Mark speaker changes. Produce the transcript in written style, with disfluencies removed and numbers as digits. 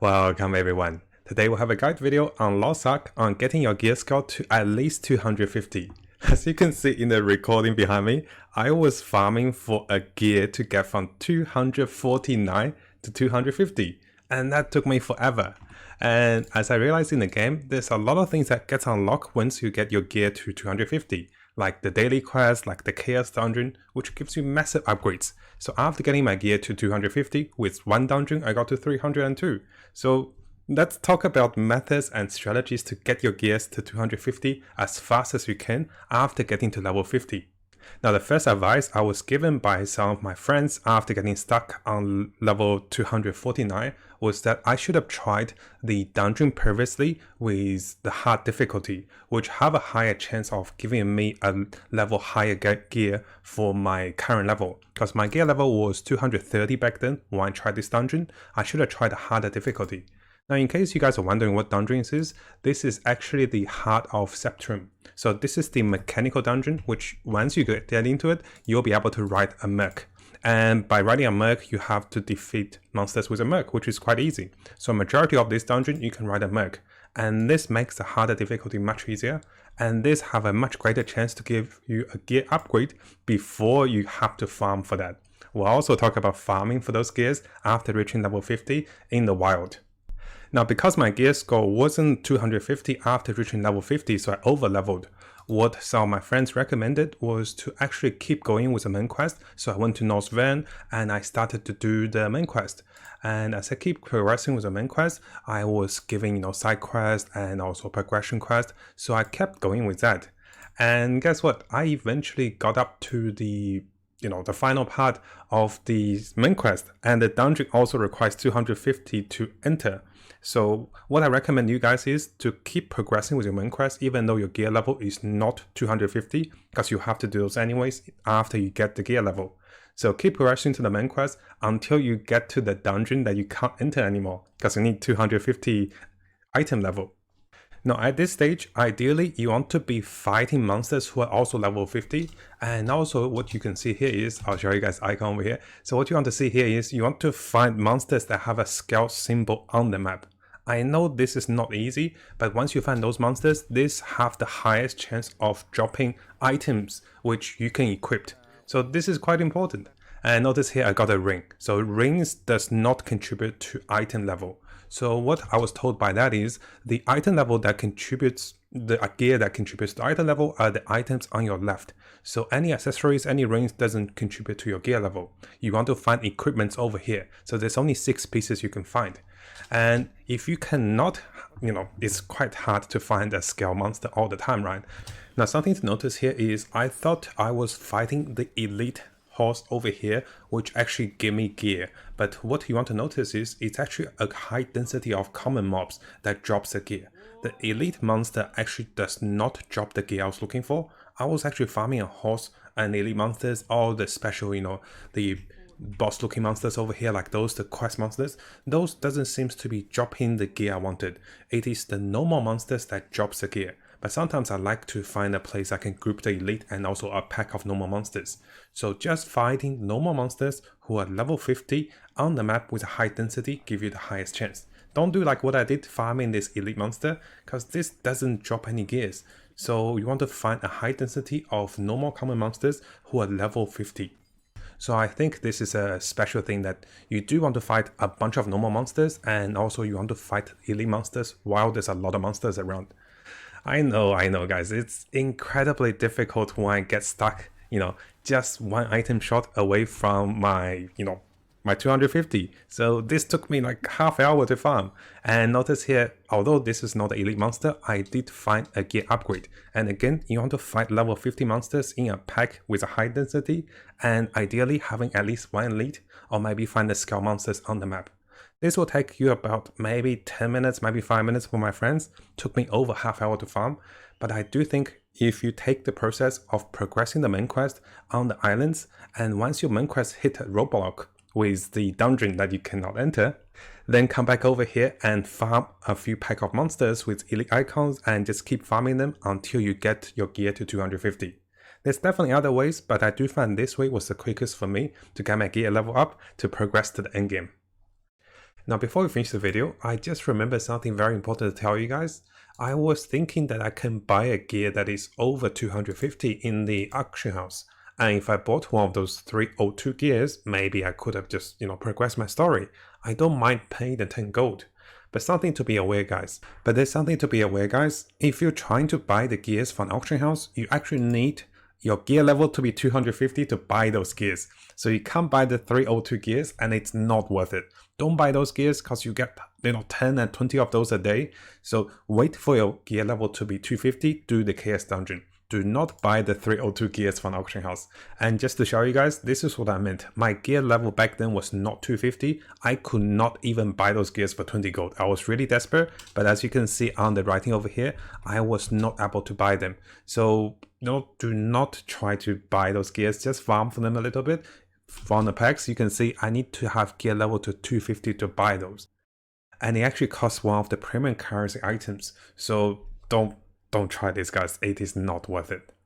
Speaker 1: Welcome everyone. Today we'll have a guide video on Lost Ark on getting your gear score to at least 250. As you can see in the recording behind me, I was farming for a gear to get from 249 to 250, and that took me forever. And as I realized in the game, there's a lot of things that gets unlocked once you get your gear to 250, like the daily quest, like the Chaos Dungeon, which gives you massive upgrades. So after getting my gear to 250, with one dungeon I got to 302. So let's talk about methods and strategies to get your gears to 250 as fast as you can after getting to level 50. Now, the first advice I was given by some of my friends after getting stuck on level 249 was that I should have tried the dungeon previously with the hard difficulty, which have a higher chance of giving me a level higher gear for my current level. Because my gear level was 230 back then when I tried this dungeon, I should have tried a harder difficulty. Now, in case you guys are wondering what dungeon this is actually the Heart of Septrim. So this is the mechanical dungeon, which once you get into it, you'll be able to ride a merc. And by riding a merc, you have to defeat monsters with a merc, which is quite easy. So majority of this dungeon, you can ride a merc. And this makes the harder difficulty much easier. And this have a much greater chance to give you a gear upgrade before you have to farm for that. We'll also talk about farming for those gears after reaching level 50 in the wild. Now, because my gear score wasn't 250 after reaching level 50, so I over-leveled, what some of my friends recommended was to actually keep going with the main quest. So I went to North Vern and I started to do the main quest. And as I keep progressing with the main quest, I was giving side quest and also progression quest. So I kept going with that. And guess what? I eventually got up to the final part of the main quest, and the dungeon also requires 250 to enter. So what I recommend you guys is to keep progressing with your main quest even though your gear level is not 250, because you have to do those anyways after you get the gear level. So keep progressing to the main quest until you get to the dungeon that you can't enter anymore, because you need 250 item level. Now, at this stage, ideally, you want to be fighting monsters who are also level 50. And also what you can see here is, I'll show you guys icon over here. So what you want to see here is you want to find monsters that have a scale symbol on the map. I know this is not easy, but once you find those monsters, these have the highest chance of dropping items which you can equip. So this is quite important. And notice here I got a ring. So rings does not contribute to item level. So what I was told by that is the item level that contributes, the gear that contributes to item level are the items on your left. So any accessories, any rings doesn't contribute to your gear level. You want to find equipments over here. So there's only 6 pieces you can find. And if you cannot, it's quite hard to find a scale monster all the time, right? Now, something to notice here is I thought I was fighting the elite horse over here, which actually give me gear. But what you want to notice is it's actually a high density of common mobs that drops the gear. The elite monster actually does not drop the gear I was looking for. I was actually farming a horse and elite monsters, all the special, the boss looking monsters over here, like those, the quest monsters, those doesn't seem to be dropping the gear I wanted. It is the normal monsters that drops the gear. But sometimes I like to find a place I can group the elite and also a pack of normal monsters. So just fighting normal monsters who are level 50 on the map with a high density give you the highest chance. Don't do like what I did farming this elite monster, because this doesn't drop any gears. So you want to find a high density of normal common monsters who are level 50. So I think this is a special thing that you do want to fight a bunch of normal monsters, and also you want to fight elite monsters while there's a lot of monsters around. I know guys, it's incredibly difficult when I get stuck, just one item shot away from my, my 250. So this took me like half an hour to farm. And notice here, although this is not an elite monster, I did find a gear upgrade. And again, you want to fight level 50 monsters in a pack with a high density, and ideally having at least one elite, or maybe find the scale monsters on the map. This will take you about maybe 10 minutes, maybe 5 minutes for my friends. Took me over half hour to farm. But I do think if you take the process of progressing the main quest on the islands, and once your main quest hit a roadblock with the dungeon that you cannot enter, then come back over here and farm a few pack of monsters with elite icons and just keep farming them until you get your gear to 250. There's definitely other ways, but I do find this way was the quickest for me to get my gear level up to progress to the end game. Now, before we finish the video, I just remembered something very important to tell you guys. I was thinking that I can buy a gear that is over 250 in the auction house. And if I bought one of those 302 gears, maybe I could have just, progressed my story. I don't mind paying the 10 gold. But something to be aware, guys. If you're trying to buy the gears from an auction house, you actually need your gear level to be 250 to buy those gears. So you can't buy the 302 gears and it's not worth it. Don't buy those gears because you get 10 and 20 of those a day. So wait for your gear level to be 250, do the KS dungeon. Do not buy the 302 gears from auction house. And just to show you guys, this is what I meant. My gear level back then was not 250. I could not even buy those gears for 20 gold. I was really desperate, but as you can see on the writing over here, I was not able to buy them. So do not try to buy those gears, just farm for them a little bit. From the packs, you can see I need to have gear level to 250 to buy those. And it actually costs one of the premium currency items. So don't try this, guys. It is not worth it.